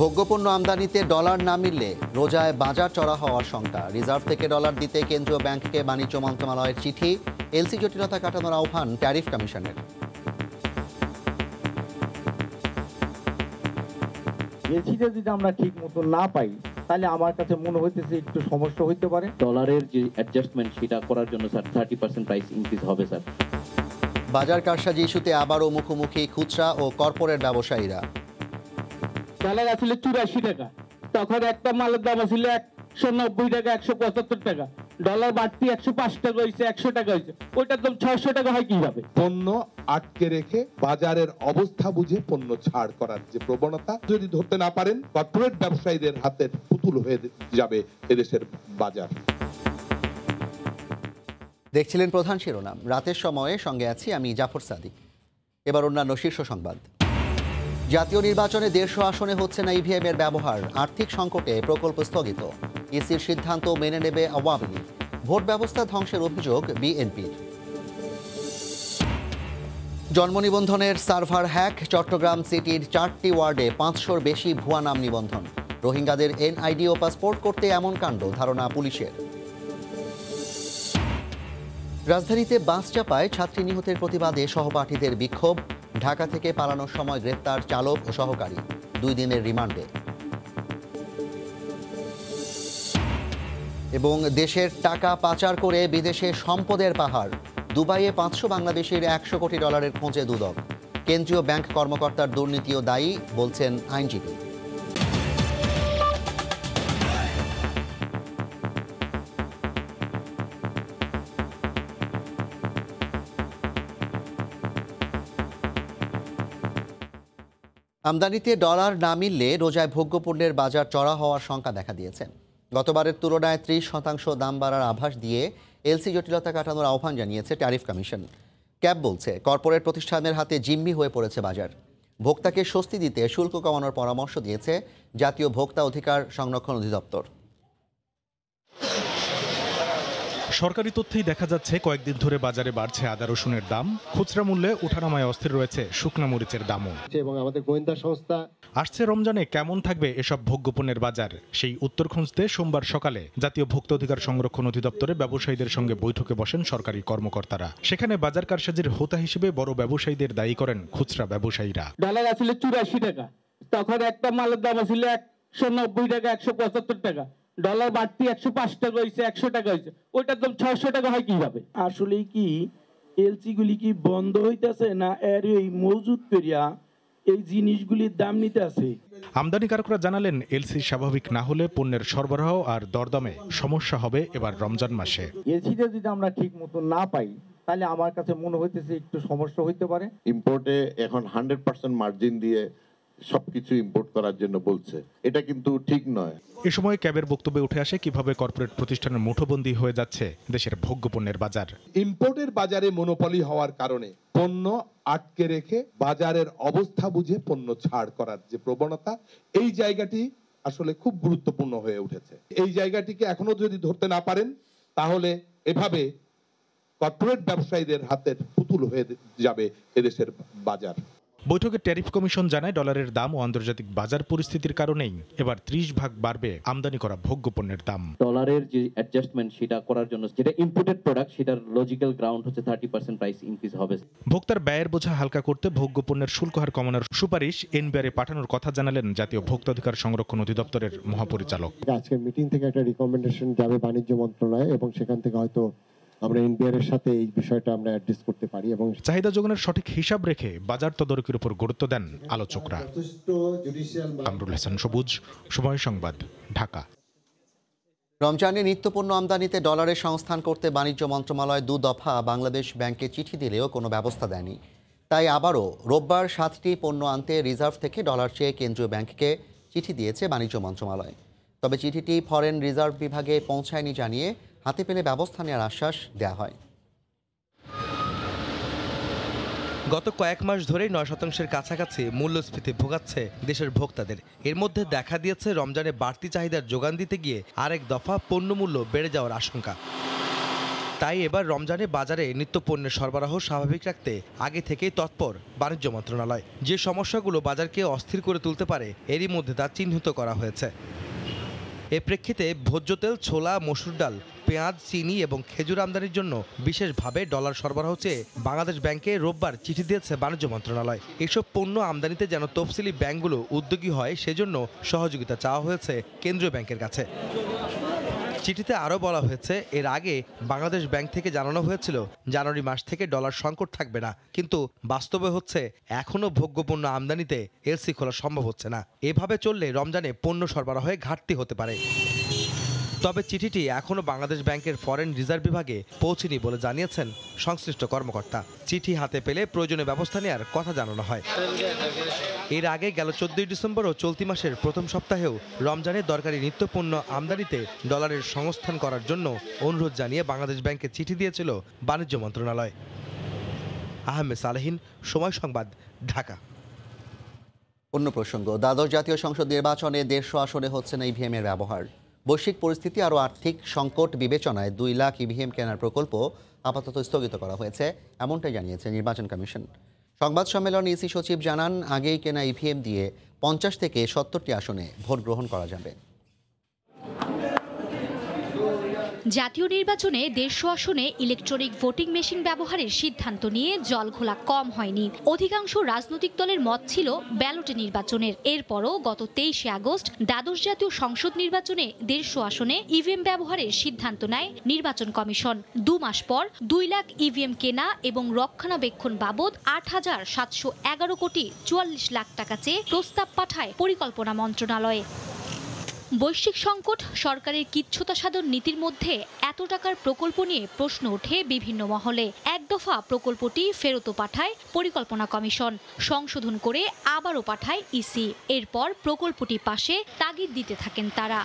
ভোগ্যপণ্য আমদানিতে dollar না মিললে রোজায় বাজার চড়া হওয়ার শঙ্কা। রিজার্ভ থেকে ডলার দিতে কেন্দ্রীয় ব্যাংককে বাণিজ্য মন্ত্রণালয়ের চিঠি। এলসি জটিলতা কাটানোর আহ্বান ট্যারিফ কমিশনের। এলসিটা যদি আমরা ঠিক মতো না পাই তাহলে আমার কাছে মনে হইতেছে একটু সমস্যা হইতে পারে। ডলারের যে অ্যাডজাস্টমেন্ট সেটা করার জন্য স্যার 30% প্রাইস ইনক্রিজ হবে স্যার। বাজার কারসাজি ইস্যুতে আবারও মুখোমুখি খুচরা ও কর্পোরেট ব্যবসায়ীরা। ডলার আসলে 84 টাকা, তখন একটা মালের দাম ছিল 190 টাকা, 175 টাকা। ডলার বাড়তি 105 টাকা হয়েছে, 100 টাকা হয়েছে, ওইটার দাম 600 টাকা হয় কিভাবে? পণ্য আটকে রেখে বাজারের অবস্থা বুঝে পণ্য ছাড় করার যে প্রবণতা যদি ধরতে না পারেন, কর্পোরেট ব্যবসায়ীদের হাতের পুতুল হয়ে যাবে এদেশের বাজার। দেখছিলেন প্রধান শিরোনাম। রাতের সময়ে সঙ্গে আছি আমি জাফর সাদিক। এবার অন্যান্য শীর্ষ সংবাদ। জাতীয় নির্বাচনে 150 আসনে হচ্ছে না ইভিএম এর ব্যবহার। আর্থিক সংকটে প্রকল্প স্থগিত। ইসির সিদ্ধান্ত মেনে নেবে আওয়ামী লীগ। ভোট ব্যবস্থা ধ্বংসের অভিযোগ বিএনপির। জন্ম নিবন্ধনের সার্ভার হ্যাক। চট্টগ্রাম সিটির 4টি ওয়ার্ডে 500-র বেশি ভুয়া নাম নিবন্ধন। রোহিঙ্গাদের এনআইডি ও পাসপোর্ট করতে এমন কাণ্ড, ধারণা পুলিশের। রাজধানীতে বাস চাপায় ছাত্রী নিহতের প্রতিবাদে সহপাঠীদের বিক্ষোভ। ঢাকা থেকে পালানোর সময় গ্রেপ্তার চালক ও সহকারী, 2 দিনের রিমান্ডে। এবং দেশের টাকা পাচার করে বিদেশে সম্পদের পাহাড়। দুবাইয়ে 500 বাংলাদেশের 100 কোটি ডলারের খোঁজে দুদক। কেন্দ্রীয় ব্যাংক কর্মকর্তার দুর্নীতিও দায়ী বলছেন আইনজীবী। আমদানিতে ডলার না মিললে রোজায় ভোগ্যপণ্যের বাজার চড়া হওয়ার শঙ্কা দেখা দিয়েছে। গতবারের তুলনায় 30% দাম বাড়ার আভাস দিয়ে এলসি জটিলতা কাটানোর আহ্বান জানিয়েছে ট্যারিফ কমিশন। ক্যাব বলছে, কর্পোরেট প্রতিষ্ঠানের হাতে জিম্মি হয়ে পড়েছে বাজার। ভোক্তাকে স্বস্তি দিতে শুল্ক কমানোর পরামর্শ দিয়েছে জাতীয় ভোক্তা অধিকার সংরক্ষণ অধিদপ্তর। সরকারি তথ্যেই দেখা যাচ্ছে কয়েকদিন ধরে বাজারে বাড়ছে আদা রসুনের দাম। খুচরা মূল্যে ওঠানামায় অস্থির রয়েছে শুকনা মরিচের দামও। এবং আমাদের গোয়েন্দা সংস্থা আসছে রমজানে কেমন থাকবে এসব ভোগ্যপণ্যের বাজার, সেই উত্তর খুঁজতে সোমবার সকালে জাতীয় ভোক্তা অধিকার সংরক্ষণ অধিদপ্তরে ব্যবসায়ীদের সঙ্গে বৈঠকে বসেন সরকারি কর্মকর্তারা। সেখানে বাজার কারসাজির হোতা হিসেবে বড় ব্যবসায়ীদের দায়ী করেন খুচরা ব্যবসায়ীরা। ডলার আসলে 84 টাকা, তখন একটা মালের দাম ছিল 190 টাকা, 175 টাকা। ডলার বাড়তি 105 টাকা হয়েছে, 100 টাকা হয়েছে, ওইটার দাম 600 টাকা হয় কিভাবে? আসলে কি এলসি গুলি কি বন্ধ হইতাছে না এর এই মজুদ করিয়া এই জিনিসগুলির দাম নিতে আছে? আমদানিকারকরা জানালেন, এলসি স্বাভাবিক না হলে পণ্যের সরবরাহ আর দরদামে সমস্যা হবে এবার রমজান মাসে। এলসিটা যদি আমরা ঠিক মতো না পাই তাহলে আমার কাছে মনে হইতেছে একটু সমস্যা হইতে পারে। ইম্পোর্টে এখন 100% মার্জিন দিয়ে সবকিছু ইম্পোর্ট করার জন্য বলছে, এটা কিন্তু ঠিক নয়। এ সময় ক্যাবের বক্তব্যে উঠে আসে কিভাবে কর্পোরেট প্রতিষ্ঠানের মুঠোবন্দী হয়ে যাচ্ছে দেশের ভোগ্যপণ্যের বাজার। ইম্পোর্টের বাজারে মনোপলি হওয়ার কারণে পণ্য আটকে রেখে বাজারের অবস্থা বুঝে পণ্য ছাড় করার যে প্রবণতা, এই জায়গাটি আসলে খুব গুরুত্বপূর্ণ হয়ে উঠেছে। এই জায়গাটিকে এখনো যদি ধরতে না পারেন, তাহলে এভাবে কর্পোরেট ব্যবসায়ীদের হাতের পুতুল হয়ে যাবে এদেশের বাজার। বৈঠকে ট্যারিফ কমিশন জানায়, ডলারের দাম ও আন্তর্জাতিক বাজার পরিস্থিতির কারণেই এবার 30% বাড়বে আমদানি করা ভোগ্যপণ্যের দাম। ডলারের যে অ্যাডজাস্টমেন্ট সেটা করার জন্য যেটা ইম্পোর্টেড প্রোডাক্ট সেটার লজিক্যাল গ্রাউন্ড হচ্ছে 30% প্রাইস ইনক্রিজ হবে। ভোক্তার ব্যয়ের বোঝা হালকা করতে ভোগ্যপণ্যের শুল্ক হার কমানোর সুপারিশ এনবিআরে পাঠানোর কথা জানালেন জাতীয় ভোক্তা অধিকার সংরক্ষণ অধিদপ্তরের মহাপরিচালক। আজকের মিটিং থেকে একটা রিকমেন্ডেশন যাবে বাণিজ্য মন্ত্রণালয়ে এবং সেখান থেকে হয়তো আমরা এনবিআর এর সাথে এই বিষয়টা আমরা অ্যাড্রেস করতে পারি এবং চাহিদা যোগানের সঠিক হিসাব রেখে বাজার তদারকির উপর গুরুত্ব দেন আলোচকরা। কামরুল হাসান সবুজ, সময় সংবাদ, ঢাকা। রমজানে নিত্যপণ্য আমদানিতে ডলারের সংস্থান করতে বাণিজ্য মন্ত্রণালয় 2 দফা বাংলাদেশ ব্যাংকে চিঠি দিলেও কোনো ব্যবস্থা দেয়নি। তাই আবারও রোববার 7টি পণ্য আনতে রিজার্ভ থেকে ডলার চেয়ে কেন্দ্রীয় ব্যাংককে চিঠি দিয়েছে বাণিজ্য মন্ত্রণালয়। তবে চিঠিটি ফরেন রিজার্ভ বিভাগে পৌঁছায়নি জানিয়ে হাতে পেলে ব্যবস্থা নেওয়ার আশ্বাস দেওয়া হয়। গত কয়েক মাস ধরেই 9% কাছাকাছি মূল্যস্ফীতি ভোগাচ্ছে দেশের ভোক্তাদের। এর মধ্যে দেখা দিয়েছে রমজানে বাড়তি চাহিদার যোগান দিতে গিয়ে আরেক দফা পণ্যমূল্য বেড়ে যাওয়ার আশঙ্কা। তাই এবার রমজানে বাজারে নিত্যপণ্যের সরবরাহ স্বাভাবিক রাখতে আগে থেকেই তৎপর বাণিজ্য মন্ত্রণালয়। যে সমস্যাগুলো বাজারকে অস্থির করে তুলতে পারে এরই মধ্যে তা চিহ্নিত করা হয়েছে। এ প্রেক্ষিতে ভোজ্য তেল, ছোলা, মসুর ডাল, পেঁয়াজ, চিনি এবং খেজুর আমদানির জন্য বিশেষভাবে ডলার সরবরাহ চেয়ে বাংলাদেশ ব্যাংকে রোববার চিঠি দিয়েছে বাণিজ্য মন্ত্রণালয়। এসব পণ্য আমদানিতে যেন তফসিলি ব্যাংকগুলো উদ্যোগী হয় সেজন্য সহযোগিতা চাওয়া হয়েছে কেন্দ্রীয় ব্যাংকের কাছে। চিঠিতে আরও বলা হয়েছে, এর আগে বাংলাদেশ ব্যাংক থেকে জানানো হয়েছিল জানুয়ারি মাস থেকে ডলার সংকট থাকবে না, কিন্তু বাস্তবে হচ্ছে এখনও ভোগ্যপণ্য আমদানিতে এলসি খোলা সম্ভব হচ্ছে না। এভাবে চললে রমজানে পণ্য সরবরাহে ঘাটতি হতে পারে। তবে চিঠিটি এখনও বাংলাদেশ ব্যাংকের ফরেন রিজার্ভ বিভাগে পৌঁছেনি বলে জানিয়েছেন সংশ্লিষ্ট কর্মকর্তা। চিঠি হাতে পেলে প্রয়োজনীয় ব্যবস্থা নেওয়ার কথা জানানো হয়। এর আগে গেল 14 ডিসেম্বর ও চলতি মাসের প্রথম সপ্তাহেও রমজানের দরকারি নিত্যপণ্য আমদানিতে ডলারের সংস্থান করার জন্য অনুরোধ জানিয়ে বাংলাদেশ ব্যাংকে চিঠি দিয়েছিল বাণিজ্য মন্ত্রণালয়। আহমেদ সালেহিন, সময় সংবাদ, ঢাকা। অন্য প্রসঙ্গ, দ্বাদশ জাতীয় সংসদ নির্বাচনে 150 আসনে হচ্ছে না ইভিএম এর ব্যবহার। বৈশ্বিক পরিস্থিতি আরও আর্থিক সংকট বিবেচনায় 2 লাখ ইভিএম কেনার প্রকল্প আপাতত স্থগিত করা হয়েছে, এমনটাই জানিয়েছে নির্বাচন কমিশন। সংবাদ সম্মেলনে ইসি সচিব জানান, আগেই কেনা ইভিএম দিয়ে 50 থেকে 70টি আসনে ভোট গ্রহণ করা যাবে। জাতীয় নির্বাচনে 150 আসনে ইলেকট্রনিক ভোটিং মেশিন ব্যবহারের সিদ্ধান্ত নিয়ে জলঘোলা কম হয়নি। অধিকাংশ রাজনৈতিক দলের মত ছিল ব্যালটে নির্বাচনের। এরপরও গত 23 আগস্ট দ্বাদশ জাতীয় সংসদ নির্বাচনে 150 আসনে ইভিএম ব্যবহারের সিদ্ধান্ত নেয় নির্বাচন কমিশন। 2 মাস পর 2 লাখ ইভিএম কেনা এবং রক্ষণাবেক্ষণ বাবদ 8,711 কোটি 44 লাখ টাকা চেয়ে প্রস্তাব পাঠায় পরিকল্পনা মন্ত্রণালয়ে। বৈশ্বিক সংকট, সরকারের কিচ্ছুতা সাধন নীতির মধ্যে এত টাকার প্রকল্প নিয়ে প্রশ্ন ওঠে বিভিন্ন মহলে। এক দফা প্রকল্পটি ফেরত পাঠায় পরিকল্পনা কমিশন, সংশোধন করে আবারও পাঠায় ইসি। এরপর প্রকল্পটি পাশে তাগিদ দিতে থাকেন তারা।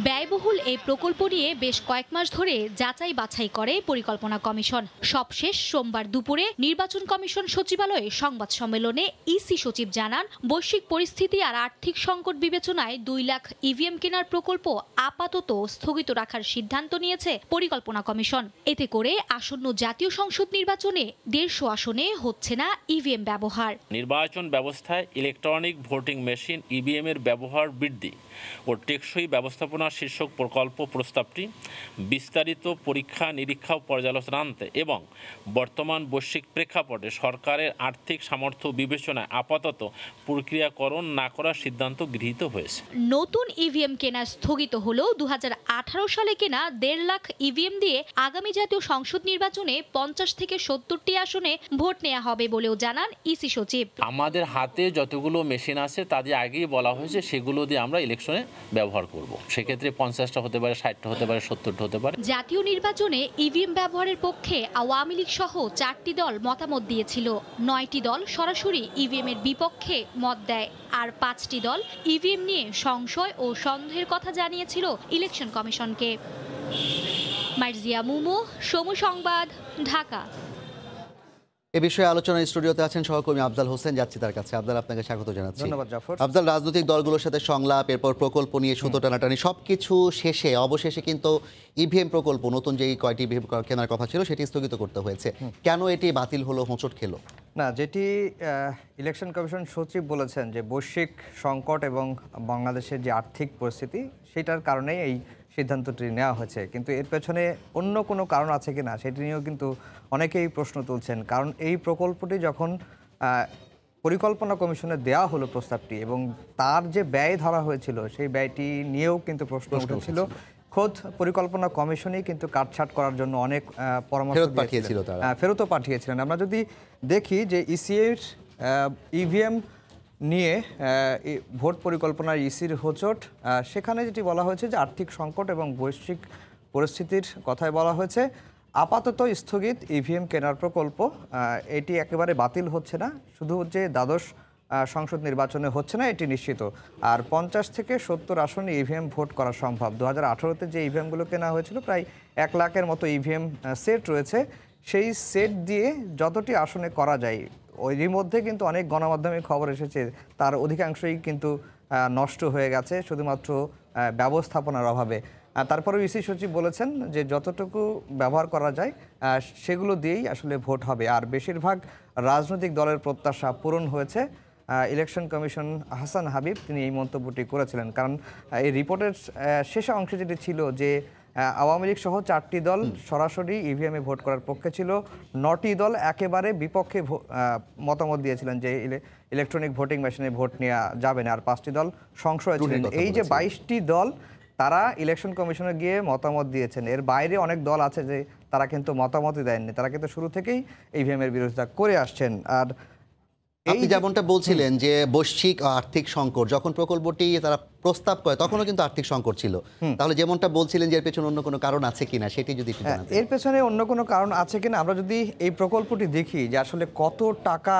ব্যয়বহুল এই প্রকল্প নিয়ে বেশ কয়েক মাস ধরে যাচাই বাছাই করে পরিকল্পনা কমিশন। সবশেষ সোমবার দুপুরে নির্বাচন কমিশন সচিবালয়ে সংবাদ সম্মেলনে ইসি সচিব জানান, বৈশ্বিক পরিস্থিতি আর আর্থিক সংকট বিবেচনায় 2 লাখ ইভিএম কেনার প্রকল্প আপাতত স্থগিত রাখার সিদ্ধান্ত নিয়েছে পরিকল্পনা কমিশন। এতে করে আসন্ন জাতীয় সংসদ নির্বাচনে 150 আসনে হচ্ছে না ইভিএম ব্যবহার। নির্বাচন ব্যবস্থায় ইলেকট্রনিক ভোটিং মেশিন ইভিএম এর ব্যবহার বৃদ্ধি ও টেকসই ব্যবস্থাপনা শীর্ষক প্রকল্প প্রস্তাবটি বিস্তারিত পরীক্ষা নিরীক্ষা ও পর্যালোচনা আনতে এবং বর্তমান বৈশ্বিক প্রেক্ষাপটে সরকারের আর্থিক সামর্থ্য বিবেচনায় আপাতত প্রক্রিয়াকরণ না করার সিদ্ধান্ত গৃহীত হয়েছে। নতুন ইভিএম কেনা স্থগিত হলেও 2018 সালে কেনা 1.5 লাখ ইভিএম দিয়ে আগামী জাতীয় সংসদ নির্বাচনে 50 থেকে 70টি আসনে ভোট নেওয়া হবে বলেও জানান ইসি সচিব। আমাদের হাতে যতগুলো মেশিন আছে তাদের আগেই বলা হয়েছে সেগুলো দিয়ে আমরা ইলেকশনে ব্যবহার করব। সেক্ষেত্রে 50টা হতে পারে, 60টা হতে পারে, 70টা হতে পারে। জাতীয় নির্বাচনে ইভিএম ব্যবহারের পক্ষে আওয়ামী লীগ সহ 4টি দল মতামত দিয়েছিল। 9টি দল সরাসরি ইভিএম এর বিপক্ষে মত দেয়, আর 5টি দল ইভিএম নিয়ে সংশয় ও সন্দেহের কথা জানিয়েছিল ইলেকশন কমিশনকে। মার্জিয়া মুমু, সময় সংবাদ, ঢাকা। এ বিষয়ে আলোচনার স্টুডিওতে আছেন সহকর্মী আফজাল হোসেন, যাচ্ছি তার কাছে। আফজাল, আপনাকে স্বাগত জানাচ্ছি। ধন্যবাদ জাফর। আফজাল, রাজনৈতিক দলগুলোর সাথে সংলাপ, এরপর প্রকল্প নিয়ে সুতো টানাটানি, সবকিছু শেষে অবশেষে কিন্তু ইভিএম প্রকল্প, নতুন যেই কয়টি ইভিএম কেনার কথা ছিল সেটি স্থগিত করতে হয়েছে। কেন এটি বাতিল হলো, হোঁচট খেলো? না, যেটি ইলেকশন কমিশন সচিব বলেছেন যে বৈশ্বিক সংকট এবং বাংলাদেশের যে আর্থিক পরিস্থিতি সেটার কারণেই এই সিদ্ধান্তটি নেওয়া হয়েছে, কিন্তু এর পেছনে অন্য কোনো কারণ আছে কিনা সেটি নিয়েও কিন্তু অনেকেই প্রশ্ন তুলছেন। কারণ এই প্রকল্পটি যখন পরিকল্পনা কমিশনে দেওয়া হলো প্রস্তাবটি, এবং তার যে ব্যয় ধরা হয়েছিল সেই ব্যয়টি নিয়েও কিন্তু প্রশ্ন উঠেছিল। খোদ পরিকল্পনা কমিশনই কিন্তু কাটছাট করার জন্য অনেক পরামর্শ পাঠিয়েছিল, ফেরতও পাঠিয়েছিলেন। আমরা যদি দেখি যে ইসিএর ইভিএম নিয়ে ভোট পরিকল্পনার ইসির হোঁচট, সেখানে যেটি বলা হয়েছে যে আর্থিক সংকট এবং বৈশ্বিক পরিস্থিতির কথাই বলা হয়েছে। আপাতত স্থগিত ইভিএম কেনার প্রকল্প, এটি একেবারে বাতিল হচ্ছে না, শুধু যে দ্বাদশ সংসদ নির্বাচনে হচ্ছে না এটি নিশ্চিত। আর 50 থেকে 70 আসনে ইভিএম ভোট করা সম্ভব। 2018-তে যে ইভিএমগুলো কেনা হয়েছিল প্রায় 1 লাখের মতো ইভিএম সেট রয়েছে, সেই সেট দিয়ে যতটি আসনে করা যায়, ওইর মধ্যে কিন্তু অনেক গণমাধ্যমে খবর এসেছে তার অধিকাংশই কিন্তু নষ্ট হয়ে গেছে শুধুমাত্র ব্যবস্থাপনার অভাবে। তারপরে ইসি সচিব বলেছেন যে যতটুকু ব্যবহার করা যায় সেগুলো দিয়েই আসলে ভোট হবে। আর বেশিরভাগ রাজনৈতিক দলের প্রত্যাশা পূরণ হয়েছে। ইলেকশন কমিশন হাসান হাবিব তিনি এই মন্তব্যটি করেছিলেন, কারণ এই রিপোর্টের শেষ অংশে যেটি ছিল যে আওয়ামী লীগ সহ 4টি দল সরাসরি ইভিএমে ভোট করার পক্ষে ছিল, 9টি দল একেবারে বিপক্ষে মতামত দিয়েছিলেন যে ইলেকট্রনিক ভোটিং মেশিনে ভোট নেওয়া যাবে না, আর 5টি দল সংশয় ছিলেন। এই যে 22টি দল তারা ইলেকশন কমিশনে গিয়ে মতামত দিয়েছেন, এর বাইরে অনেক দল আছে যে তারা কিন্তু মতামতই দেননি, তারা কিন্তু শুরু থেকেই ইভিএমের বিরোধিতা করে আসছেন। আর আপনি যেমনটা বলছিলেন যে বৈশ্বিক আর্থিক সংকট, যখন প্রকল্পটি তারা প্রস্তাব করে তখনও কিন্তু আর্থিক সংকট ছিল, তাহলে যেমনটা বলছিলেন যে এর পেছনে অন্য কোনো কারণ আছে কিনা সেটি যদি একটু জানাতেন। এর পেছনে অন্য কোনো কারণ আছে কিনা, আমরা যদি এই প্রকল্পটি দেখি যে আসলে কত টাকা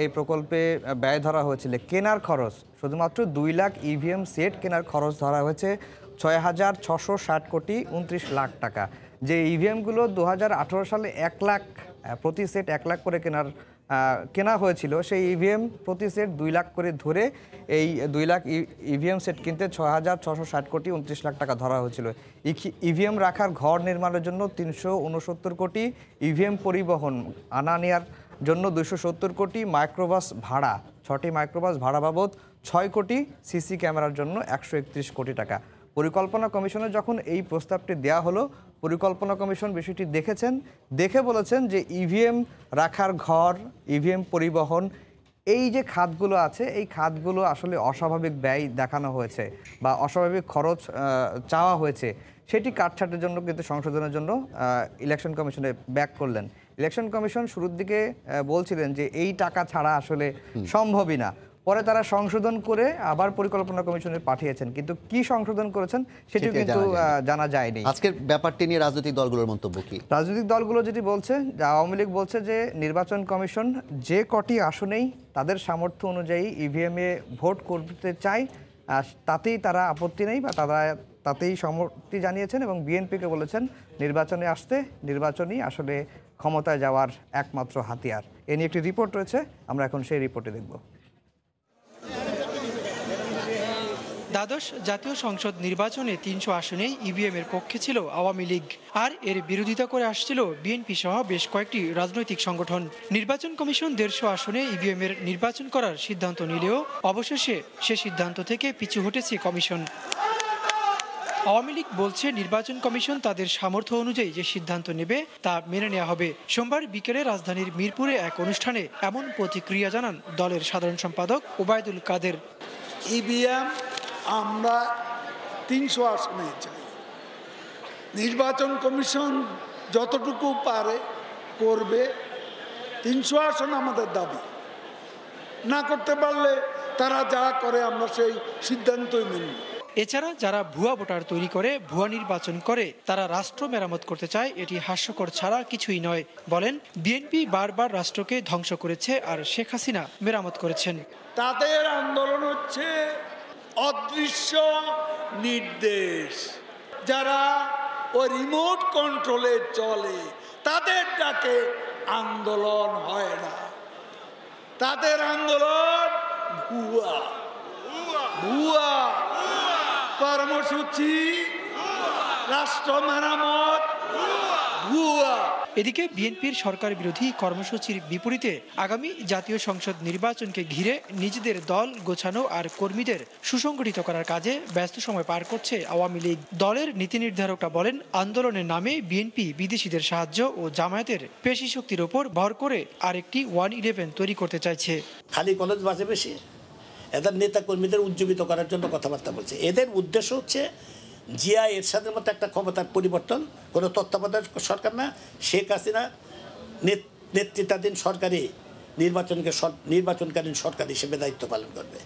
এই প্রকল্পে ব্যয় ধরা হয়েছিল, কেনার খরচ শুধুমাত্র 2 লাখ ইভিএম সেট কেনার খরচ ধরা হয়েছে 6,660 কোটি 29 লাখ টাকা। যে ইভিএমগুলো 2018 সালে 1 লাখ প্রতি সেট 1 লাখ করে কেনা হয়েছিল, সেই ইভিএম প্রতি সেট 2 লাখ করে ধরে এই 2 লাখ ইভিএম সেট কিনতে 6,660 কোটি 29 লাখ টাকা ধরা হয়েছিল। ইভিএম রাখার ঘর নির্মাণের জন্য 369 কোটি, ইভিএম পরিবহন আনা নেওয়ার জন্য 270 কোটি, মাইক্রোবাস ভাড়া 6টি মাইক্রোবাস ভাড়া বাবদ 6 কোটি, সিসি ক্যামেরার জন্য 131 কোটি টাকা। পরিকল্পনা কমিশনে যখন এই প্রস্তাবটি দেয়া হলো, পরিকল্পনা কমিশন বিষয়টি দেখেছেন, দেখে বলেছেন যে ইভিএম রাখার ঘর, ইভিএম পরিবহন, এই যে খাতগুলো আছে এই খাতগুলো আসলে অস্বাভাবিক ব্যয় দেখানো হয়েছে বা অস্বাভাবিক খরচ চাওয়া হয়েছে, সেটি কাটছাটের জন্য কিন্তু সংশোধনের জন্য ইলেকশন কমিশনে ব্যাক করলেন। ইলেকশন কমিশন শুরুর দিকে বলছিলেন যে এই টাকা ছাড়া আসলে সম্ভবই না, পরে তারা সংশোধন করে আবার পরিকল্পনা কমিশনে পাঠিয়েছেন, কিন্তু কি সংশোধন করেছেন সেটি কিন্তু জানা যায়নি। আজকের ব্যাপারটি নিয়ে রাজনৈতিক দলগুলোর মন্তব্য কি? রাজনৈতিক দলগুলো যেটি বলছে, আওয়ামী লীগ বলছে যে নির্বাচন কমিশন যে কটি আসনেই তাদের সামর্থ্য অনুযায়ী ইভিএমে ভোট করতে চায় তাতেই তারা আপত্তি নেই বা তারা তাতেই সম্মতি জানিয়েছেন, এবং বিএনপিকে বলেছেন নির্বাচনে আসতে, নির্বাচনই আসলে ক্ষমতায় যাওয়ার একমাত্র হাতিয়ার। এ নিয়ে একটি রিপোর্ট রয়েছে, আমরা এখন সেই রিপোর্টে দেখব। দ্বাদশ জাতীয় সংসদ নির্বাচনে 300 আসনেই ইভিএমের পক্ষে ছিল আওয়ামী লীগ, আর এর বিরোধিতা করে আসছিল বিএনপি সহ বেশ কয়েকটি রাজনৈতিক সংগঠন। নির্বাচন কমিশন 150 আসনে ইভিএমের নির্বাচন করার সিদ্ধান্ত নিলেও অবশেষে সে সিদ্ধান্ত থেকে পিছু হটেছে কমিশন। আওয়ামী লীগ বলছে নির্বাচন কমিশন তাদের সামর্থ্য অনুযায়ী যে সিদ্ধান্ত নেবে তা মেনে নেওয়া হবে। সোমবার বিকেলে রাজধানীর মিরপুরে এক অনুষ্ঠানে এমন প্রতিক্রিয়া জানান দলের সাধারণ সম্পাদক ওবায়দুল কাদের। ইভিএম আমরা 300 আসনে চাই, নির্বাচন কমিশন যতটুকু পারে করবে, 300 আসন আমাদের দাবি, না করতে পারলে তারা যা করে আমরা সেই সিদ্ধান্তই মেনে নেব। এছাড়া যারা ভুয়া ভোটার তৈরি করে ভুয়া নির্বাচন করে তারা রাষ্ট্র মেরামত করতে চায়, এটি হাস্যকর ছাড়া কিছুই নয়। বলেন বিএনপি বারবার রাষ্ট্রকে ধ্বংস করেছে আর শেখ হাসিনা মেরামত করেছেন। তাদের আন্দোলন হচ্ছে অদৃশ্য নির্দেশ, যারা ও রিমোট কন্ট্রোলে চলে তাদের ডাকে আন্দোলন হয় না, তাদের আন্দোলন ভুয়া ভুয়া কর্মসূচি, রাষ্ট্র মেরামত ভুয়া। এদিকে বিএনপির সরকার বিরোধী কর্মসূচির বিপরীতে আগামী জাতীয় সংসদ নির্বাচনকে ঘিরে নিজেদের দল গোছানো আর কর্মীদের সুসংগঠিত করার কাজে ব্যস্ত সময় পার করছে আওয়ামী লীগ। দলের নীতি নির্ধারকরা বলেন আন্দোলনের নামে বিএনপি বিদেশিদের সাহায্য ও জামায়াতের পেশি শক্তির ওপর ভর করে আরেকটি 111 তৈরি করতে চাইছে। খালি কলেজ বাজে বেশি এদের নেতা কর্মীদের উজ্জীবিত করার জন্য কথাবার্তা বলছে। এদের উদ্দেশ্য হচ্ছে জিয়া এরশাদের মতো একটা ক্ষমতার পরিবর্তন, কোনো তত্ত্বাবধায়ক সরকার না, শেখ হাসিনা নেতৃত্বাধীন সরকারি নির্বাচনকালীন সরকার হিসেবে দায়িত্ব পালন করবে।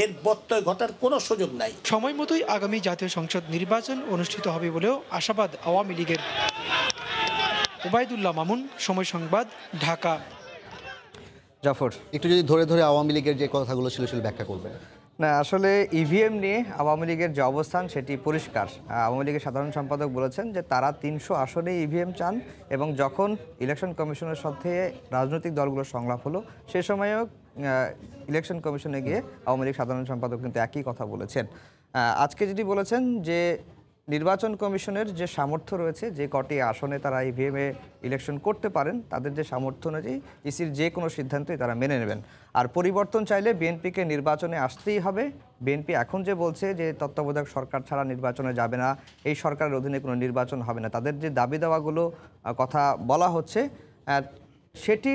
এর ব্যত্যয় ঘটার কোনো সুযোগ নাই। সময় মতোই আগামী জাতীয় সংসদ নির্বাচন অনুষ্ঠিত হবে বলেও আশাবাদ আওয়ামী লীগের। ওবায়দুল্লাহ মামুন, সময় সংবাদ, ঢাকা। জাফর, একটু যদি ধরে ধরে আওয়ামী লীগের যে কথাগুলো ছিল সেগুলো ব্যাখ্যা করবেন। না, আসলে ইভিএম নিয়ে আওয়ামী লীগের যে অবস্থান সেটি পরিষ্কার। আওয়ামী লীগের সাধারণ সম্পাদক বলেছেন যে তারা 300 আসনে ইভিএম চান, এবং যখন ইলেকশন কমিশনের সাথে রাজনৈতিক দলগুলোর সংলাপ হলো সে সময়ও ইলেকশন কমিশনে গিয়ে আওয়ামী লীগ সাধারণ সম্পাদক কিন্তু একই কথা বলেছেন। আজকে যেটি বলেছেন যে নির্বাচন কমিশনের যে সামর্থ্য রয়েছে, যে কটি আসনে তারা ইভিএমে ইলেকশন করতে পারেন, তাদের যে সামর্থ্য অনুযায়ী ইসির যে কোনো সিদ্ধান্তই তারা মেনে নেবেন। আর পরিবর্তন চাইলে বিএনপিকে নির্বাচনে আসতেই হবে। বিএনপি এখন যে বলছে যে তত্ত্বাবধায়ক সরকার ছাড়া নির্বাচনে যাবে না, এই সরকারের অধীনে কোনো নির্বাচন হবে না, তাদের যে দাবি দেওয়াগুলো কথা বলা হচ্ছে সেটি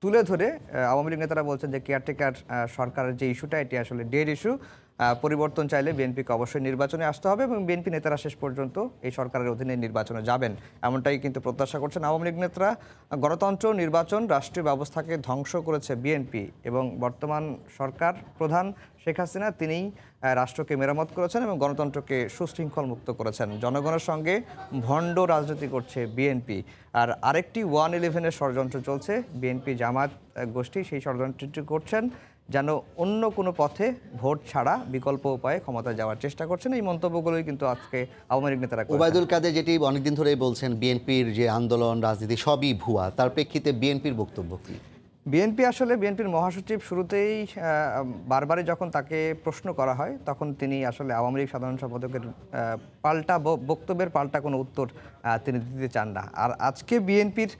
তুলে ধরে আওয়ামী লীগ নেতারা বলছেন যে কেয়ারটেকার সরকারের যে ইস্যুটা, এটি আসলে ডেড ইস্যু। পরিবর্তন চাইলে বিএনপিকে অবশ্যই নির্বাচনে আসতে হবে এবং বিএনপি নেতারা শেষ পর্যন্ত এই সরকারের অধীনে নির্বাচনে যাবেন, এমনটাই কিন্তু প্রত্যাশা করছেন আওয়ামী লীগ নেতারা। গণতন্ত্র, নির্বাচন, রাষ্ট্রীয় ব্যবস্থাকে ধ্বংস করেছে বিএনপি এবং বর্তমান সরকার প্রধান শেখ হাসিনা তিনিই রাষ্ট্রকে মেরামত করেছেন এবং গণতন্ত্রকে সুশৃঙ্খল মুক্ত করেছেন। জনগণের সঙ্গে ভণ্ড রাজনীতি করছে বিএনপি। আর আরেকটি 111-এর ষড়যন্ত্র চলছে, বিএনপি জামাত গোষ্ঠী সেই ষড়যন্ত্রটি করছেন যেন অন্য কোনো পথে ভোট ছাড়া বিকল্প উপায়ে ক্ষমতায় যাওয়ার চেষ্টা করছেন। এই মন্তব্যগুলোই কিন্তু আজকে আওয়ামী লীগ নেতারা করেছেন। ওবায়দুল কাদের যেটি অনেকদিন ধরেই বলছেন বিএনপির যে আন্দোলন রাজনীতি সবই ভুয়া, তার প্রেক্ষিতে বিএনপির বক্তব্য কি? বিএনপির মহাসচিব শুরুতেই বারবারই যখন তাকে প্রশ্ন করা হয় তখন তিনি আসলে আওয়ামী লীগ সাধারণ সম্পাদকের পাল্টা বক্তব্যের পাল্টা কোনো উত্তর তিনি দিতে চান না। আর আজকে বিএনপির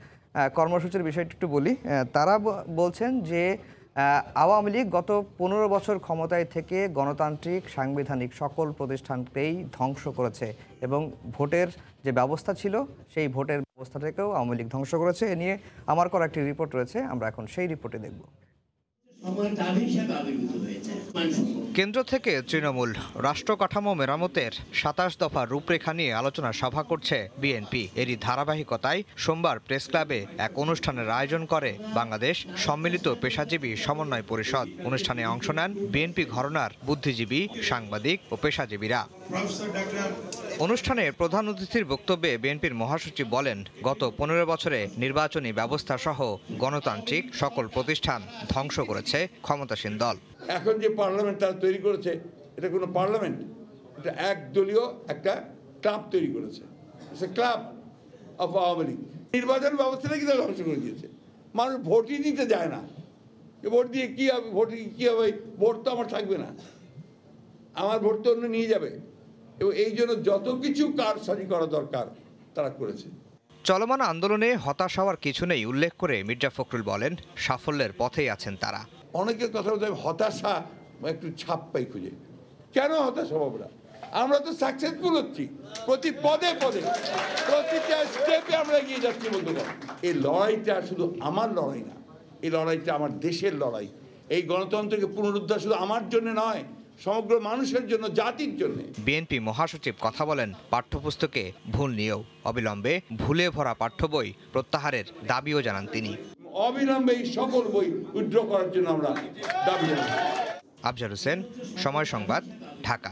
কর্মসূচির বিষয়টি একটু বলি। তারা বলছেন যে আওয়ামী লীগ গত 15 বছর ক্ষমতায় থেকে গণতান্ত্রিক সাংবিধানিক সকল প্রতিষ্ঠানকেই ধ্বংস করেছে এবং ভোটের যে ব্যবস্থা ছিল সেই ভোটের ব্যবস্থাটাকেও আওয়ামী লীগ ধ্বংস করেছে। এ নিয়ে আমার করা একটি রিপোর্ট রয়েছে, আমরা এখন সেই রিপোর্টে দেখব। কেন্দ্র থেকে তৃণমূল রাষ্ট্র কাঠামো মেরামতের 27 দফা রূপরেখা নিয়ে আলোচনা সভা করছে বিএনপি। এরই ধারাবাহিকতায় সোমবার প্রেস ক্লাবে এক অনুষ্ঠানের আয়োজন করে বাংলাদেশ সম্মিলিত পেশাজীবী সমন্বয় পরিষদ। অনুষ্ঠানে অংশ নেন বিএনপি ঘরানার বুদ্ধিজীবী, সাংবাদিক ও পেশাজীবীরা। অনুষ্ঠানে প্রধান অতিথির বক্তব্যে বিএনপির মহাসচিব বলেন, গত 15 বছরে নির্বাচনী ব্যবস্থা সহ গণতান্ত্রিক সকল প্রতিষ্ঠান ধ্বংস করেছে ক্ষমতাসীন দল। এখন যে পার্লামেন্ট তারা তৈরি করেছে, এটা কোনো পার্লামেন্ট, এটা একদলীয় একটা ক্লাব তৈরি করেছে, ক্লাব অফ আওয়ামী লীগ। নির্বাচন ব্যবস্থাটা কি তারা ধ্বংস করে দিয়েছে। মানুষ ভোটই দিতে যায় না। ভোট দিয়ে কি হবে, ভোট কি হবে, ভোট তো আমার থাকবে না, আমার ভোট তো অন্য নিয়ে যাবে। এবং এই জন্য যত কিছু কারসাজি করা দরকার তারা করেছে। চলমান আন্দোলনে হতাশ হওয়ার কিছু নেই উল্লেখ করে মির্জা ফখরুল বলেন, সাফল্যের পথেই আছেন তারা। অনেকের কথা বলতে হতাশা একটু ছাপ পাই খুঁজে। কেন হতাশ হবো আমরা তো সাকসেসফুল হচ্ছি, প্রতি পদে পদে প্রতিটা স্টেপে আমরা এগিয়ে যাচ্ছি বন্ধুগণ। এই লড়াইটা শুধু আমার লড়াই না, এই লড়াইটা আমার দেশের লড়াই। এই গণতন্ত্রকে পুনরুদ্ধার শুধু আমার জন্য নয়, সমগ্র মানুষের জন্য, জাতির জন্য। বিএনপি মহাসচিব কথা বলেন পাঠ্যপুস্তকে ভুল নিয়েও। অবিলম্বে ভুলে ভরা পাঠ্য বই প্রত্যাহারের দাবিও জানান তিনি। অবিলম্বে এই সকল বই উইথড্র করার জন্য আমরা দাবি জানাই। আফজার হোসেন, সময় সংবাদ, ঢাকা।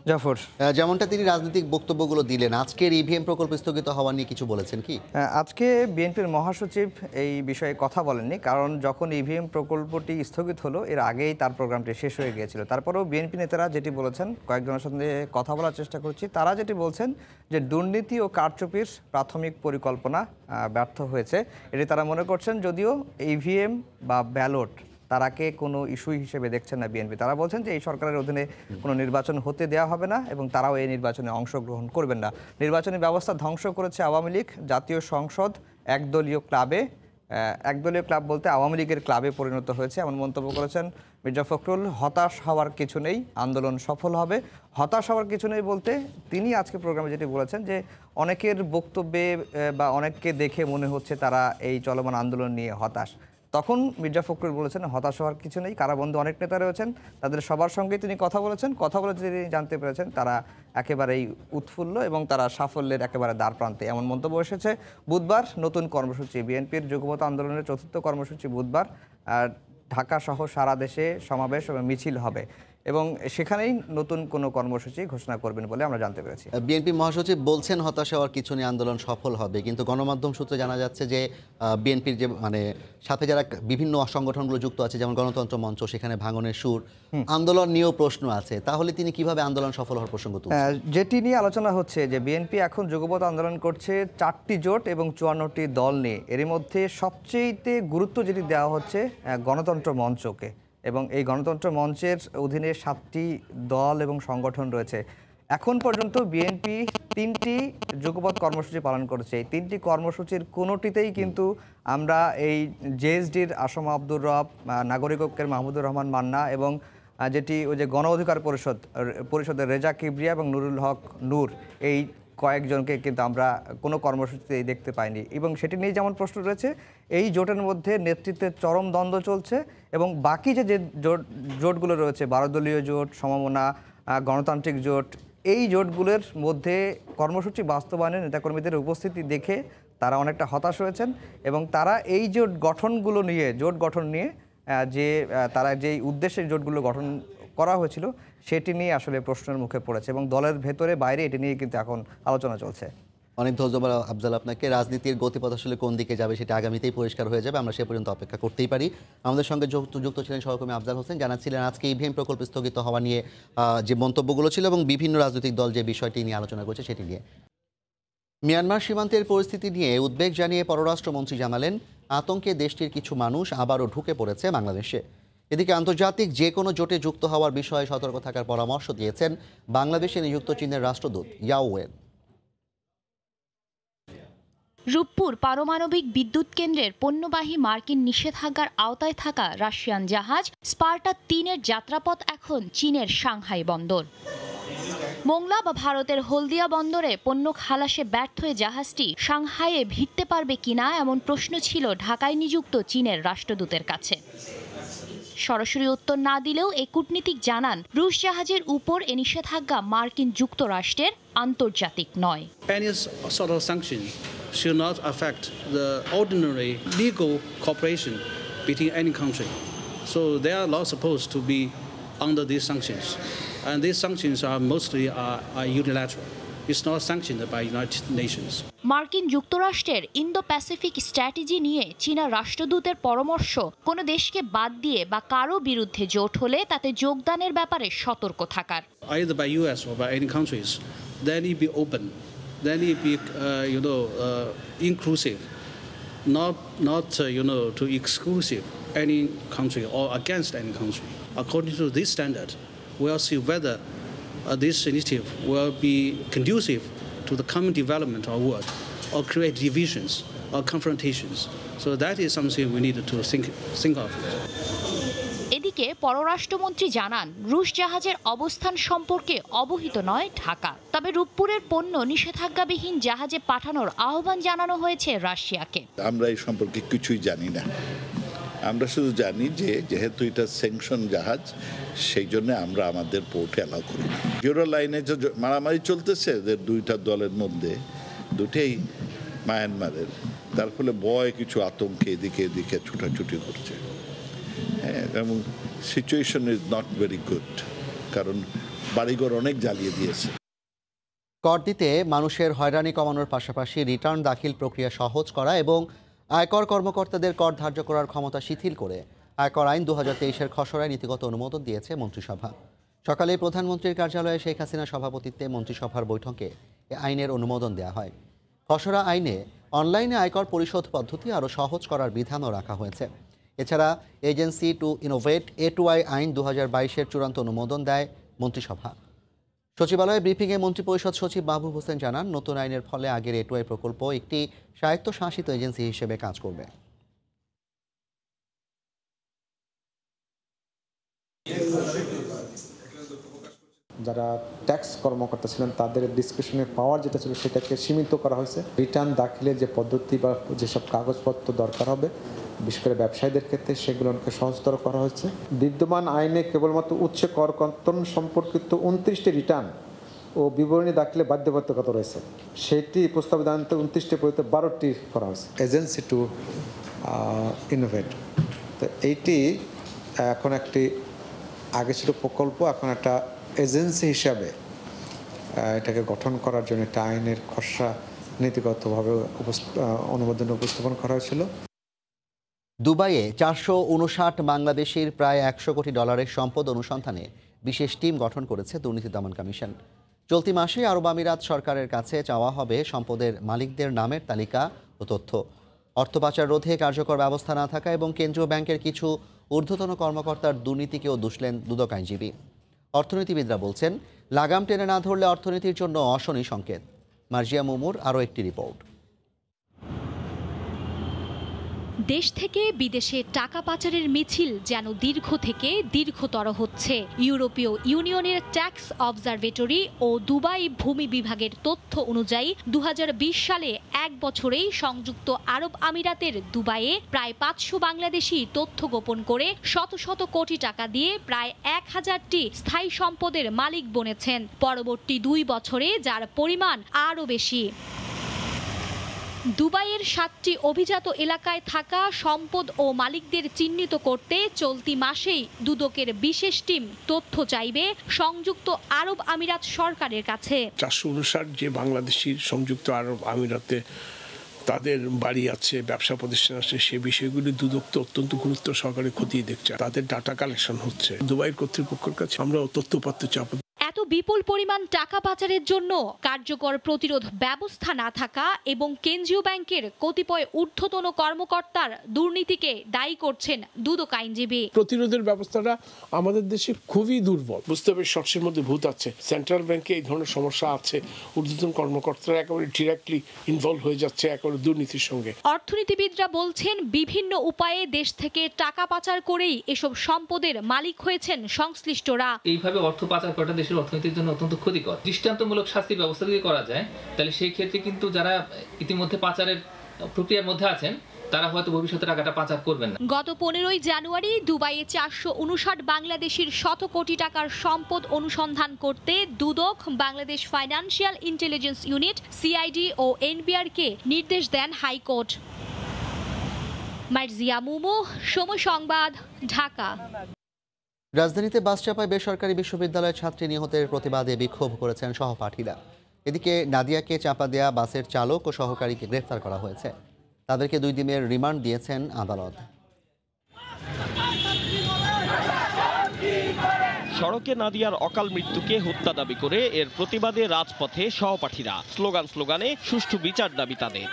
জাফর, যেমনটা তিনি রাজনৈতিক বক্তব্যগুলো দিলেন, আজকের ইভিএম প্রকল্প স্থগিত হওয়া নিয়ে কিছু বলেছেন কি? আজকে বিএনপির মহাসচিব এই বিষয়ে কথা বলেননি, কারণ যখন ইভিএম প্রকল্পটি স্থগিত হলো এর আগেই তার প্রোগ্রামটি শেষ হয়ে গিয়েছিল। তারপরেও বিএনপি নেতারা যেটি বলেছেন, কয়েকজনের সঙ্গে কথা বলার চেষ্টা করছি, তারা যেটি বলছেন যে দুর্নীতি ও কারচুপির প্রাথমিক পরিকল্পনা ব্যর্থ হয়েছে। এটি তারা মনে করছেন, যদিও ইভিএম বা ব্যালট তারাকে কোনো ইস্যু হিসেবে দেখছেন না বিএনপি। তারা বলছেন যে এই সরকারের অধীনে কোনো নির্বাচন হতে দেওয়া হবে না এবং তারাও এই নির্বাচনে অংশগ্রহণ করবেন না। নির্বাচনী ব্যবস্থা ধ্বংস করেছে আওয়ামী লীগ। জাতীয় সংসদ একদলীয় ক্লাব বলতে আওয়ামী লীগের ক্লাবে পরিণত হয়েছে, এমন মন্তব্য করেছেন মির্জা ফখরুল। হতাশ হওয়ার কিছু নেই, আন্দোলন সফল হবে। হতাশ হওয়ার কিছু নেই বলতে তিনি আজকে প্রোগ্রামে যেটি বলেছেন যে অনেকের বক্তব্যে বা অনেককে দেখে মনে হচ্ছে তারা এই চলমান আন্দোলন নিয়ে হতাশ। তখন মির্জা ফখরুল বলেছেন হতাশ হওয়ার কিছু নেই, কারাবন্ধ অনেক নেতা রয়েছেন, তাদের সবার সঙ্গে তিনি কথা বলেছেন। কথা বলে তিনি জানতে পেরেছেন তারা একেবারেই উৎফুল্ল এবং তারা সাফল্যের একেবারে দ্বার প্রান্তে, এমন মন্তব্য এসেছে। বুধবার নতুন কর্মসূচি, বিএনপির যুগপৎ আন্দোলনের ৪র্থ কর্মসূচি বুধবার ঢাকা সহ সারা দেশে সমাবেশ এবং মিছিল হবে এবং সেখানেই নতুন কোনো কর্মসূচি ঘোষণা করবেন বলে আমরা জানতে পেরেছি। বিএনপি মহাসচিব বলছেন হতাশ হওয়ার কিছু নেই, আন্দোলন সফল হবে, কিন্তু গণমাধ্যম সূত্রে জানা যাচ্ছে যে বিএনপির যে সাথে যারা বিভিন্ন সংগঠনগুলো যুক্ত আছে, যেমন গণতন্ত্র মঞ্চ, সেখানে ভাঙনের সুর, আন্দোলন নিয়েও প্রশ্ন আছে। তাহলে তিনি কিভাবে আন্দোলন সফল হওয়ার প্রসঙ্গ তুলছেন? যেটি নিয়ে আলোচনা হচ্ছে যে বিএনপি এখন যুগপৎ আন্দোলন করছে 4টি জোট এবং 54টি দল নিয়ে। এর মধ্যে সবচেয়ে গুরুত্ব যেটি দেওয়া হচ্ছে গণতন্ত্র মঞ্চকে, এবং এই গণতন্ত্র মঞ্চের অধীনে 7টি দল এবং সংগঠন রয়েছে। এখন পর্যন্ত বিএনপি 3টি যুগপৎ কর্মসূচি পালন করেছে। এই 3টি কর্মসূচির কোনোটিতেই কিন্তু আমরা এই জেএসডির আসম আব্দুর রব, নাগরিক ঐক্যের মাহমুদুর রহমান মান্না এবং যেটি ওই যে গণ অধিকার পরিষদের রেজা কিবরিয়া এবং নুরুল হক নূর, এই কয়েকজনকে কিন্তু আমরা কোনো কর্মসূচিতেই দেখতে পাইনি। এবং সেটি নিয়ে যেমন প্রশ্ন রয়েছে, এই জোটের মধ্যে নেতৃত্বের চরম দ্বন্দ্ব চলছে এবং বাকি যে জোটগুলো রয়েছে, 12 দলীয় জোট, সমমনা, গণতান্ত্রিক জোট, এই জোটগুলোর মধ্যে কর্মসূচি বাস্তবায়নে নেতাকর্মীদের উপস্থিতি দেখে তারা অনেকটা হতাশ হয়েছেন এবং তারা এই জোট গঠন নিয়ে যে তারা যেই উদ্দেশ্যে জোটগুলো গঠন করা হয়েছিল সেটি নিয়ে আসলে প্রশ্নের মুখে পড়েছে এবং দলের ভেতরে বাইরে এটি নিয়ে কিন্তু এখন আলোচনা চলছে। অনেক ধন্যবাদ আফজাল আপনাকে। রাজনীতির গতিপথ আসলে কোন দিকে যাবে সেটা আগামীতেই পরিষ্কার হয়ে যাবে, আমরা সে পর্যন্ত অপেক্ষা করতেই পারি। আমাদের সঙ্গে যুক্ত ছিলেন সহকর্মী আফজাল হোসেন, জানাচ্ছিলেন আজকে ইভিএম প্রকল্প স্থগিত হওয়া নিয়ে যে মন্তব্যগুলো ছিল এবং বিভিন্ন রাজনৈতিক দল যে বিষয়টি নিয়ে আলোচনা করছে সেটি নিয়ে। মিয়ানমার সীমান্তের পরিস্থিতি নিয়ে উদ্বেগ জানিয়ে পররাষ্ট্রমন্ত্রী জানালেন, আতঙ্কে দেশটির কিছু মানুষ আবারও ঢুকে পড়েছে বাংলাদেশে। এদিকে আন্তর্জাতিক যে কোনো জোটে যুক্ত হওয়ার বিষয়ে সতর্ক থাকার পরামর্শ দিয়েছেন বাংলাদেশে নিযুক্ত চীনের রাষ্ট্রদূত ইয়াও ওয়েন। রূপপুর পারমাণবিক বিদ্যুৎ কেন্দ্রের পণ্যবাহী মার্কিন নিষেধাজ্ঞার আওতায় থাকা রাশিয়ান জাহাজ স্পার্টা 3-এর যাত্রাপথ এখন চীনের সাংহাই বন্দর। মোংলা বা ভারতের হলদিয়া বন্দরে পণ্য খালাসে ব্যর্থ হয়ে জাহাজটি সাংহাইয়ে ভিড়তে পারবে কিনা এমন প্রশ্ন ছিল ঢাকায় নিযুক্ত চীনের রাষ্ট্রদূতের কাছে। সরাসরি উত্তর না দিলেও এই কূটনীতিক জানান, রুশ জাহাজের উপর এ নিষেধাজ্ঞা মার্কিন যুক্তরাষ্ট্রের আন্তর্জাতিক নয়। Any sort of sanction should not affect the ordinary legal cooperation between any country. So they are not supposed to be under these sanctions. And these sanctions are mostly unilateral. It's not sanctioned by United Nations. মার্কিন যুক্তরাষ্ট্রের Indo Pacific strategy নিয়ে চীনা রাষ্ট্রদূতের পরামর্শ, কোনো দেশকে বাদ দিয়ে বা কারো বিরুদ্ধে জোট হলে তাতে যোগদানের ব্যাপারে সতর্ক থাকার। Either by US or by any countries, then it be open, then it be inclusive, not to exclusive any country or against any country. According to this standard, we'll see whether this initiative will be conducive to the common development of the world or create divisions or confrontations. So that is something we need to think of. এদিকে পররাষ্ট্রমন্ত্রী জানান, রুশ জাহাজের অবস্থান সম্পর্কে অবহিত নয় ঢাকা, তবে রূপপুরের পণ্য নিষেধাজ্ঞাবিহীন জাহাজে পাঠানোর আহ্বান জানানো হয়েছে রাশিয়াকে। আমরা এই সম্পর্কে কিছুই জানি না, আমরা শুধু জানি যে যেহেতু এটা স্যাংশন জাহাজ, সেই জন্য আমরা আমাদের পোর্টে অ্যালাউ করি না। জিরো লাইনে যে মারামারি চলতেছে দুইটা দলের মধ্যে, দুটেই মায়ানমারের, তার ফলে কিছু আতঙ্কে এদিকে এদিকে ছুটাছুটি করছে। হ্যাঁ, এবং situation is not very good, কারণ বাড়িঘর অনেক জ্বালিয়ে দিয়েছে। কর দিতে মানুষের হয়রানি কমানোর পাশাপাশি রিটার্ন দাখিল প্রক্রিয়া সহজ করা এবং আয়কর কর্মকর্তাদের কর ধার্য করার ক্ষমতা শিথিল করে আয়কর আইন 2023-এর খসড়ায় নীতিগত অনুমোদন দিয়েছে মন্ত্রিসভা। সকালে প্রধানমন্ত্রীর কার্যালয়ে শেখ হাসিনার সভাপতিত্বে মন্ত্রিসভার বৈঠকে এ আইনের অনুমোদন দেওয়া হয়। খসড়া আইনে অনলাইনে আয়কর পরিশোধ পদ্ধতি আরও সহজ করার বিধানও রাখা হয়েছে। এছাড়া এজেন্সি টু ইনোভেট A2I আইন 2022-এর চূড়ান্ত অনুমোদন দেয় মন্ত্রিসভা। সচিবালয়ে ব্রিফিংয়ে মন্ত্রিপরিষদ সচিব মাহবুব হোসেন জানান, নতুন আইনের ফলে আগের A2I প্রকল্প একটি স্বায়ত্তশাসিত এজেন্সি হিসেবে কাজ করবে। যারা ট্যাক্স কর্মকর্তা ছিলেন তাদের ডিসক্রিপশনের পাওয়ার যেটা ছিল সেটাকে সীমিত করা হয়েছে। রিটার্ন দাখিলের যে পদ্ধতি বা যেসব কাগজপত্র দরকার হবে বিশেষ করে ব্যবসায়ীদের ক্ষেত্রে সেগুলোকে সহজতর করা হয়েছে। বিদ্যমান আইনে কেবলমাত্র উচ্চ কর কর্তন সম্পর্কিত 29টি রিটার্ন ও বিবরণী দাখিলে বাধ্যবাধকতা রয়েছে, সেটি প্রস্তাবিত আইনতে 29টি পরিবর্তে 12টি করা হয়েছে। এজেন্সি টু ইনোভেট, তো এইটি এখন একটি আগে ছিল প্রকল্প, এখন একটা এজেন্সি হিসাবে এটাকে গঠন করার জন্য একটা আইনের খসড়া নীতিগতভাবে অনুমোদন উপস্থাপন করা হয়েছিল। দুবাইয়ে 459 বাংলাদেশির প্রায় $100 কোটি সম্পদ অনুসন্ধানে বিশেষ টিম গঠন করেছে দুর্নীতি দমন কমিশন। চলতি মাসে আরব আমিরাত সরকারের কাছে চাওয়া হবে সম্পদের মালিকদের নামের তালিকা ও তথ্য। অর্থ পাচার রোধে কার্যকর ব্যবস্থা না থাকা এবং কেন্দ্রীয় ব্যাংকের কিছু ঊর্ধ্বতন কর্মকর্তার দুর্নীতিকেও দুষলেন দুদক আইনজীবী। অর্থনীতিবিদরা বলছেন, লাগাম টেনে না ধরলে অর্থনীতির জন্য অশনি সংকেত। মার্জিয়া মুমুর আরও একটি রিপোর্ট। দেশ থেকে বিদেশে টাকা পাচারের মিছিল যেন দীর্ঘ থেকে দীর্ঘতর হচ্ছে। ইউরোপীয় ইউনিয়নের ট্যাক্স অবজারভেটরি ও দুবাই ভূমি বিভাগের তথ্য অনুযায়ী 2020 সালে এক বছরেই সংযুক্ত আরব আমিরাতের দুবাইয়ে প্রায় 500 বাংলাদেশি তথ্য গোপন করে শত শত কোটি টাকা দিয়ে প্রায় 1000টি স্থায়ী সম্পদের মালিক বনেছেন। পরবর্তী 2 বছরে যার পরিমাণ আরও বেশি। দুবাইয়ের 7টি অভিজাত এলাকায় থাকা সম্পদ ও মালিকদের চিহ্নিত করতে চলতি মাসেই দুদকের বিশেষ টিম তথ্য চাইবে সংযুক্ত আরব আমিরাত সরকারের কাছে। 459 যে বাংলাদেশি সংযুক্ত আরব আমিরাতে তাদের বাড়ি আছে, ব্যবসা প্রতিষ্ঠান আছে, সে বিষয়গুলি দুদক তো অত্যন্ত গুরুত্ব সহকারে খতিয়ে দেখছে। তাদের ডাটা কালেকশন হচ্ছে। দুবাইয়ের কর্তৃপক্ষের কাছে আমরা তথ্যপত্র চাপ। এত বিপুল পরিমাণ টাকা পাচারের জন্য কার্যকর প্রতিরোধ ব্যবস্থা না থাকা এবং কেন্দ্রীয় ব্যাংকের কতিপয় ঊর্ধ্বতন কর্মকর্তার দুর্নীতিকে দায়ী করছেন দুদক আইনজীবী। প্রতিরোধের ব্যবস্থাটা আমাদের দেশে খুবই দুর্বল। বুঝতে হবে শর্টসের মধ্যে ভূত আছে। সেন্ট্রাল ব্যাংকে এই ধরনের সমস্যা আছে। ঊর্ধ্বতন কর্মকর্তারা একেবারে ডিরেক্টলি ইনভলভ হয়ে যাচ্ছে একেবারে দুর্নীতির সঙ্গে। অর্থনীতিবিদরা বলছেন, বিভিন্ন উপায়ে দেশ থেকে টাকা পাচার করেই এসব সম্পদের মালিক হয়েছেন সংশ্লিষ্টরা। এইভাবে অর্থ পাচার করাটা দেশের অর্থনীতির জন্য অত্যন্ত ক্ষতিকর। দৃষ্টান্তমূলক শাস্তির ব্যবস্থা যদি করা যায়, তাহলে সেই ক্ষেত্রে কিন্তু যারা ইতিমধ্যে পাচারের প্রক্রিয়ার মধ্যে আছেন তারা হয়তো ভবিষ্যতে টাকাটা পাচার করবেন না। গত 15ই জানুয়ারি দুবাইয়ে 459 বাংলাদেশির শত কোটি টাকার সম্পদ অনুসন্ধান করতে Dudok, Bangladesh financial intelligence unit, CID ও এনবিআরকে নির্দেশ দেন হাইকোর্ট। মার্জিয়া মুমু, সময় সংবাদ, ঢাকা। রাজধানীতে বাস চাপায় বেসরকারি বিশ্ববিদ্যালয়ের ছাত্রী নিহতের প্রতিবাদে বিক্ষোভ করেছেন সহপাঠীরা। এদিকে নাদিয়াকে চাপা দেয়া বাসের চালক ও সহকারীকে গ্রেফতার করা হয়েছে। তাদেরকে 2 দিনের রিমান্ড দিয়েছেন আদালত। সড়কে নাদিয়ার অকাল মৃত্যুকে হত্যা দাবি করে এর প্রতিবাদে রাজপথে সহপাঠীরা স্লোগানে সুষ্ঠু বিচার দাবি তাদের।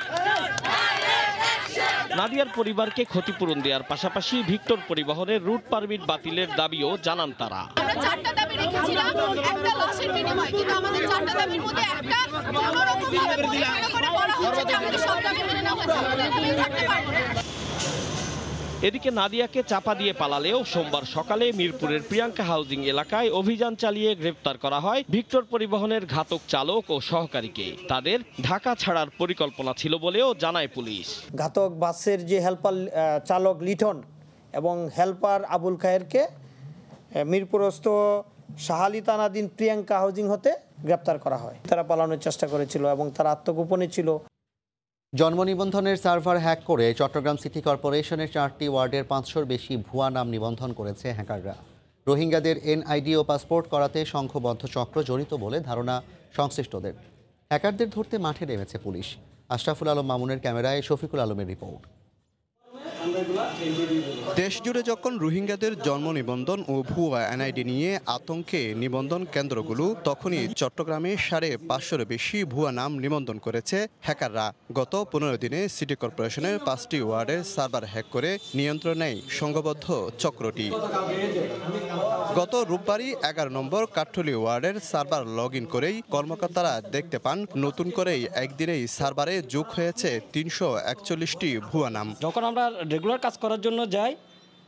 নাদিয়ার পরিবারকে ক্ষতিপূরণ দেওয়ার পাশাপাশি ভিক্টর পরিবহনের রুট পারমিট বাতিলের দাবিও জানান তারা। এদিকে নাদিয়াকে চাপা দিয়ে পালালেও সোমবার সকালে মিরপুরের প্রিয়াঙ্কা হাউজিং এলাকায় অভিযান চালিয়ে গ্রেফতার করা হয় ভিক্টর পরিবহনের ঘাতক চালক ও সহকারীকে। তাদের ঢাকা ছাড়ার পরিকল্পনা ছিল বলেও জানায় পুলিশ। ঘাতক বাসের যে হেল্পার চালক লিটন এবং হেল্পার আবুল খায়েরকে মিরপুরস্থ শাহালি থানাধীন প্রিয়াঙ্কা হাউজিং হতে গ্রেফতার করা হয়। তারা পালানোর চেষ্টা করেছিল এবং তারা আত্মগোপনে ছিল। জন্ম নিবন্ধনের সার্ভার হ্যাক করে চট্টগ্রাম সিটি কর্পোরেশনের 4টি ওয়ার্ডের 500-র বেশি ভুয়া নাম নিবন্ধন করেছে হ্যাকাররা। রোহিঙ্গাদের এনআইডি ও পাসপোর্ট করাতে সংঘবদ্ধ চক্র জড়িত বলে ধারণা সংশ্লিষ্টদের। হ্যাকারদের ধরতে মাঠে নেমেছে পুলিশ। আশরাফুল আলম মামুনের ক্যামেরায় শফিকুল আলমের রিপোর্ট। দেশজুড়ে যখন রোহিঙ্গাদের জন্ম নিবন্ধন ও ভুয়া এনআইডি নিয়ে আতঙ্কে নিবন্ধন কেন্দ্রগুলো, তখনই চট্টগ্রামে 550-র বেশি ভুয়া নাম নিবন্ধন করেছে হ্যাকাররা। গত 15 দিনে সিটি কর্পোরেশনের 5টি ওয়ার্ডের সার্ভার হ্যাক করে নিয়ন্ত্রণ নেয় সংঘবদ্ধ চক্রটি। গত রোববারই 11 নম্বর কাঠঠুলি ওয়ার্ডের সার্ভার লগ ইন করেই কর্মকর্তারা দেখতে পান নতুন করেই একদিনেই সার্ভারে যোগ হয়েছে 341টি ভুয়া নাম। যখন আমরা রেগুলার কাজ করার জন্য যাই,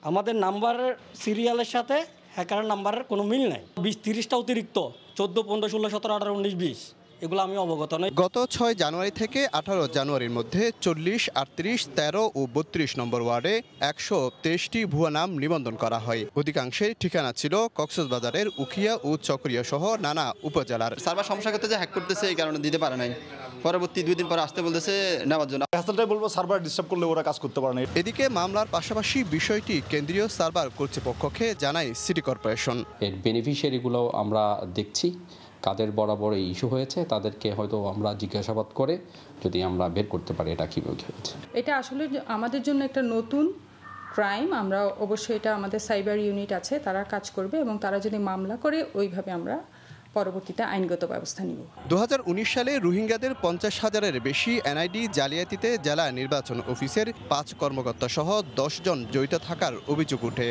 আমাদের নাম্বারের সিরিয়ালের সাথে হ্যাকারের নাম্বারের কোনো মিল নাই। 20-30টা অতিরিক্ত 14, 15, 16, 17, 18, 19, 20 এগুলো আমি অবগত নই। গত 6 জানুয়ারি থেকে 18 জানুয়ারির মধ্যে 40, 38, 13 ও 32 নম্বর ওয়ার্ডে 123টি ভুয়া নাম নিবন্ধন করা হয়। অধিকাংশের ঠিকানা ছিল কক্সবাজারের উখিয়া ও চকরিয়া সহ নানা উপজেলার। সার্ভার সমস্যা করতে যে হ্যাক করতেছে এই কারণে দিতে পারে নাই। পরবর্তী 2 দিন পরে আসতে বলতেছে নেওয়ার জন্য। হাসপাতালটাই বলবো সার্ভার ডিস্টার্ব করলে ওরা কাজ করতে পারে না। এদিকে মামলার পাশাপাশি বিষয়টি কেন্দ্রীয় সার্ভার কর্তৃপক্ষকে জানায় সিটি কর্পোরেশন। এর বেনিফিশিয়ারিগুলো আমরা দেখছি, কাদের বরাবর এই ইস্যু হয়েছে তাদেরকে হয়তো আমরা জিজ্ঞাসাবাদ করে যদি আমরা বের করতে পারি এটা কীভাবে হয়েছে। এটা আসলে আমাদের জন্য একটা নতুন ক্রাইম। আমরা অবশ্যই এটা আমাদের সাইবার ইউনিট আছে, তারা কাজ করবে এবং তারা যদি মামলা করে ওইভাবে আমরা পরবর্তীতে আইনগত ব্যবস্থা নিব। 2019 সালে রোহিঙ্গাদের 50,000-এর বেশি এনআইডি জালিয়াতিতে জেলা নির্বাচন অফিসের 5 কর্মকর্তা সহ 10 জন জড়িত থাকার অভিযোগ ওঠে।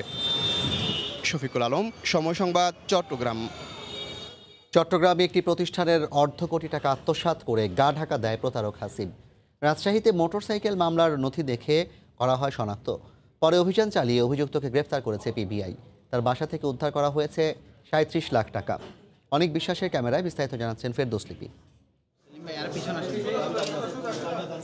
শফিকুল আলম, সময় সংবাদ, চট্টগ্রাম। চট্টগ্রামে একটি প্রতিষ্ঠানের অর্ধ কোটি টাকা আত্মসাৎ করে গা ঢাকা দেয় প্রতারক হাসিব। রাজশাহীতে মোটরসাইকেল মামলার নথি দেখে করা হয় শনাক্ত। পরে অভিযান চালিয়ে অভিযুক্তকে গ্রেফতার করেছে পিবিআই। তার বাসা থেকে উদ্ধার করা হয়েছে ৩৭ লাখ টাকা। অনেক বিশ্বাসের ক্যামেরায় বিস্তারিত জানাচ্ছেন ফেরদৌস লিপি।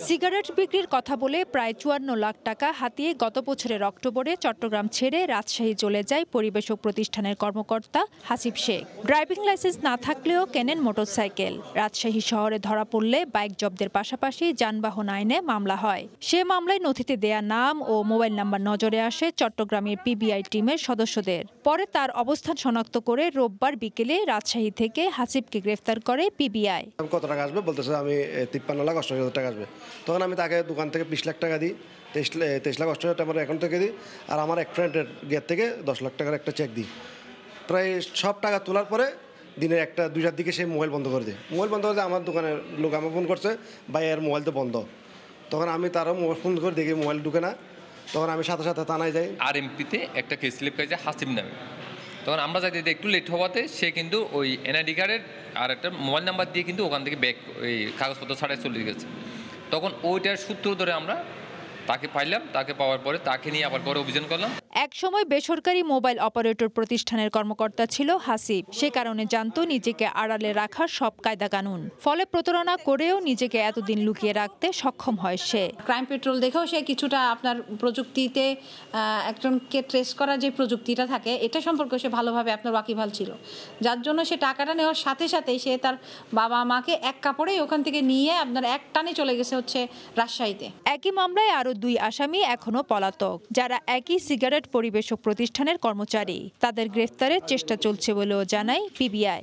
সিগারেট বিক্রির কথা বলে প্রায় ৫৪ লাখ টাকা হাতিয়ে গত বছরের অক্টোবরে চট্টগ্রাম ছেড়ে রাজশাহী চলে যায় পরিবেশক প্রতিষ্ঠানের কর্মকর্তা হাসিব শেখ। ড্রাইভিং লাইসেন্স না থাকলেও কেনেন মোটরসাইকেল। রাজশাহী শহরে ধরা পড়লে বাইক জব্দের পাশাপাশি যানবাহন আইনে মামলা হয়। সে মামলায় নথিতে দেয়া নাম ও মোবাইল নাম্বার নজরে আসে চট্টগ্রামের পিবিআই টিমের সদস্যদের। পরে তার অবস্থান শনাক্ত করে রোববার বিকেলে রাজশাহী থেকে হাসিবকে গ্রেফতার করে পিবিআই। কত টাকা আসবে বলতেছে, আমি 53 লাখ 88 হাজার টাকা আসবে। তখন আমি তাকে দোকান থেকে 20 লাখ টাকা দিই, 23 লাখ 88 হাজার টাকা আমার অ্যাকাউন্ট থেকে দিই, আর আমার এক ফ্রেন্ডের গেট থেকে 10 লাখ টাকার একটা চেক দিই। প্রায় সব টাকা তোলার পরে দিনের 1-2টার দিকে সেই মোবাইল বন্ধ করে দেয়। মোবাইল বন্ধ করে আমার দোকানের লোক আমার ফোন করছে, ভাই এর মোবাইল তো বন্ধ। তখন আমি তারও মোবাইল ফোন করে দেখি মোবাইল ঢুকে না। তখন আমি সাথে সাথে থানায় যাই। RMP-তে একটা কেস স্লিপ পেয়েছে হাসিব নামে। তখন আমরা যাইতে একটু লেট হওয়াতে সে কিন্তু ওই এনআইডি কার্ডের আর একটা মোবাইল নাম্বার দিয়ে কিন্তু ওখান থেকে ব্যাক ওই কাগজপত্র ছাড়াই চলে গেছে। তখন ওইটার সূত্র ধরে আমরা তাকে পাইলাম। তাকে পাওয়ার পরে তাকে নিয়ে আবার পরে অভিযান করলাম। একসময় বেসরকারি মোবাইল অপারেটর প্রতিষ্ঠানের কর্মকর্তা ছিল হাসিব। সে কারণে জানতো নিজেকে আড়ালে রাখার সব কায়দা কানুন। ফলে প্রতারণা করেও নিজেকে এতদিন লুকিয়ে রাখতে সক্ষম হয় সে। ক্রাইম পেট্রোল দেখেও সে কিছুটা আপনার প্রযুক্তিতে একজনকে ট্রেস করার যে প্রযুক্তিটা থাকে এটা সম্পর্কে সে ভালোভাবে আপনার ওয়াকিবহাল ছিল, যার জন্য সে টাকাটা নেওয়ার সাথে সাথেই সে তার বাবা মাকে এক কাপড়েই ওখান থেকে নিয়ে আপনার এক টানে চলে গেছে হচ্ছে রাজশাহীতে। একই মামলায় আরো 2 আসামি এখনো পলাতক, যারা একই সিগারেট পরিবেশক প্রতিষ্ঠানের কর্মচারী। তাদের গ্রেফতারের চেষ্টা চলছে বলেও জানায় পিবিআই।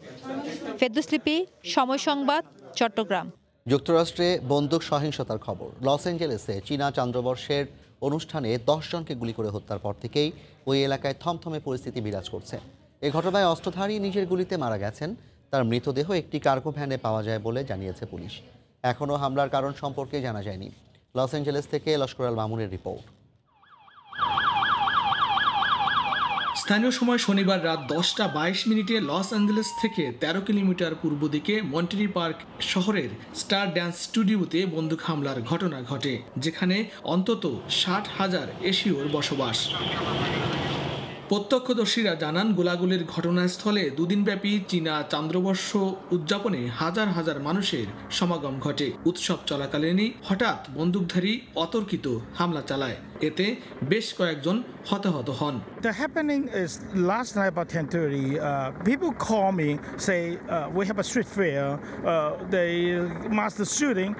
ফেরদৌস লিপি, সময় সংবাদ, চট্টগ্রাম। যুক্তরাষ্ট্রে বন্দুক সহিংসতার খবর। লস অ্যাঞ্জেলেসে চীনা চান্দ্রবর্ষের অনুষ্ঠানে 10 জনকে গুলি করে হত্যার পর থেকেই ওই এলাকায় থমথমে পরিস্থিতি বিরাজ করছে। এই ঘটনায় অস্ত্রধারী নিজের গুলিতে মারা গেছেন। তার মৃতদেহ একটি কার্গো ভ্যানে পাওয়া যায় বলে জানিয়েছে পুলিশ। এখনও হামলার কারণ সম্পর্কে জানা যায়নি। লস অ্যাঞ্জেলেস থেকে লস্কর আল মামুনের রিপোর্ট। স্থানীয় সময় শনিবার রাত 10:22 লস অ্যাঞ্জেলেস থেকে 13 কিলোমিটার পূর্ব দিকে মন্টেরি পার্ক শহরের স্টার ড্যান্স স্টুডিওতে বন্দুক হামলার ঘটনা ঘটে, যেখানে অন্তত 60,000 এশীয়র বসবাস। প্রত্যক্ষদর্শীরা জানান, গোলাগুলির ঘটনাস্থলে দুদিনব্যাপী চীনা চান্দ্রবর্ষ উদযাপনে হাজার হাজার মানুষের সমাগম ঘটে। উৎসব চলাকালীনই হঠাৎ বন্দুকধারী অতর্কিত হামলা চালায়। এতে বেশ কয়েকজন হতাহত হন। The happening is last night about 10:30. People call me, say we have a street fair. They master shooting.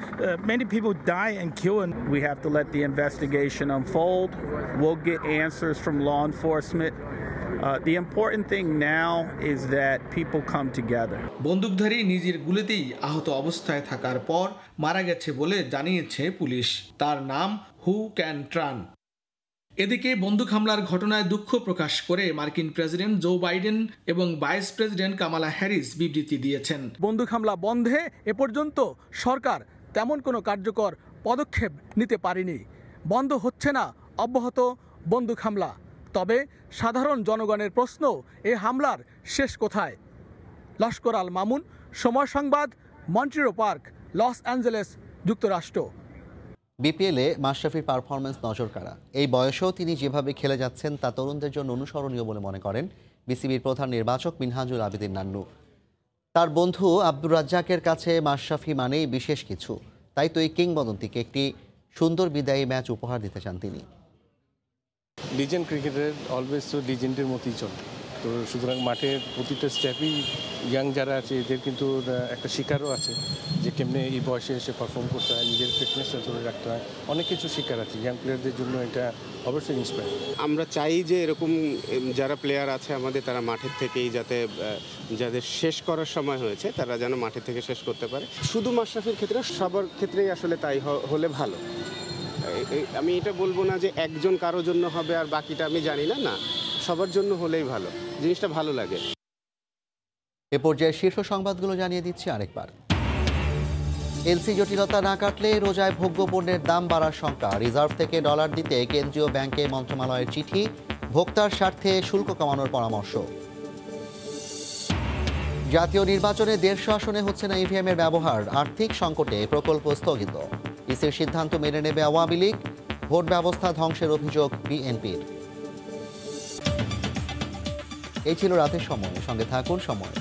Many people die and killed. We have to let the investigation unfold. We'll get answers from law enforcement. The important thing now is that people come together. বন্দুকধারী নিজের গুলিতেই আহত অবস্থায় থাকার পর মারা গেছে বলে জানিয়েছে পুলিশ। তার নাম হু ক্যান ট্রান। এদিকে বন্দুক হামলার ঘটনায় দুঃখ প্রকাশ করে মার্কিন প্রেসিডেন্ট জো বাইডেন এবং ভাইস প্রেসিডেন্ট কামালা হ্যারিস বিবৃতি দিয়েছেন। বন্দুক হামলা বন্ধে এ পর্যন্ত সরকার তেমন কোনো কার্যকর পদক্ষেপ নিতে পারেনি। বন্ধ হচ্ছে না অব্যাহত বন্দুক হামলা। তবে সাধারণ জনগণের প্রশ্ন, এই হামলার শেষ কোথায়? লস্কর আল মামুন, সময় সংবাদ, মন্টেরি পার্ক, লস অ্যাঞ্জেলেস, যুক্তরাষ্ট্র। বিপিএলে মাশরাফির পারফরমেন্স নজরকাড়া। এই বয়সেও তিনি যেভাবে খেলে যাচ্ছেন তা তরুণদের জন্য অনুসরণীয় বলে মনে করেন বিসিবির প্রধান নির্বাচক মিনহাজুল আবেদিন নান্নু। তার বন্ধু আব্দুর রাজ্জাকের কাছে মাশরাফি মানেই বিশেষ কিছু। তাই তো এই কিংবদন্তিকে একটি সুন্দর বিদায়ী ম্যাচ উপহার দিতে চান তিনি। লিজেন্ড ক্রিকেটার অলওয়েজ তো লিজেন্ডের মতোই চলে। তো সুতরাং মাঠের প্রতিটা স্টেপই ইয়াং যারা আছে এদের কিন্তু একটা শিকারও আছে যে কেমনে এই বয়সে এসে পারফর্ম করতে হয়, নিজের ফিটনেসটা ধরে রাখতে হয়। অনেক কিছু শিকার আছে ইয়াং প্লেয়ারদের জন্য, এটা অবশ্যই ইন্সপায়ার। আমরা চাই যে এরকম যারা প্লেয়ার আছে আমাদের, তারা মাঠের থেকেই যাতে যাদের শেষ করার সময় হয়েছে তারা যেন মাঠে থেকে শেষ করতে পারে। শুধু মাশরাফির ক্ষেত্রে, সবার ক্ষেত্রেই আসলে তাই হলে ভালো। আমি এটা বলবো না যে একজন কারোর জন্য হবে আর বাকিটা আমি জানি না, না, সবার জন্য হলেই ভালো, জিনিসটা ভালো লাগে। এ পর্যায়ে শীর্ষ সংবাদগুলো জানিয়ে দিচ্ছি আরেকবার। এলসি জটিলতা না কাটলে রোজায় ভোগ্য পণ্যের দাম বাড়ার শঙ্কা। রিজার্ভ থেকে ডলার দিতে কেন্দ্রীয় ব্যাংকে মন্ত্রণালয়ের চিঠি, ভোক্তার স্বার্থে শুল্ক কমানোর পরামর্শ। জাতীয় নির্বাচনে 150 আসনে হচ্ছে না ইভিএমের ব্যবহার, আর্থিক সংকটে প্রকল্প স্থগিত। ইসির সিদ্ধান্ত মেনে নেবে আওয়ামী লীগ, ভোট ব্যবস্থা ধ্বংসের অভিযোগ বিএনপির। এই ছিল রাতের সময়, সঙ্গে থাকুন সময়।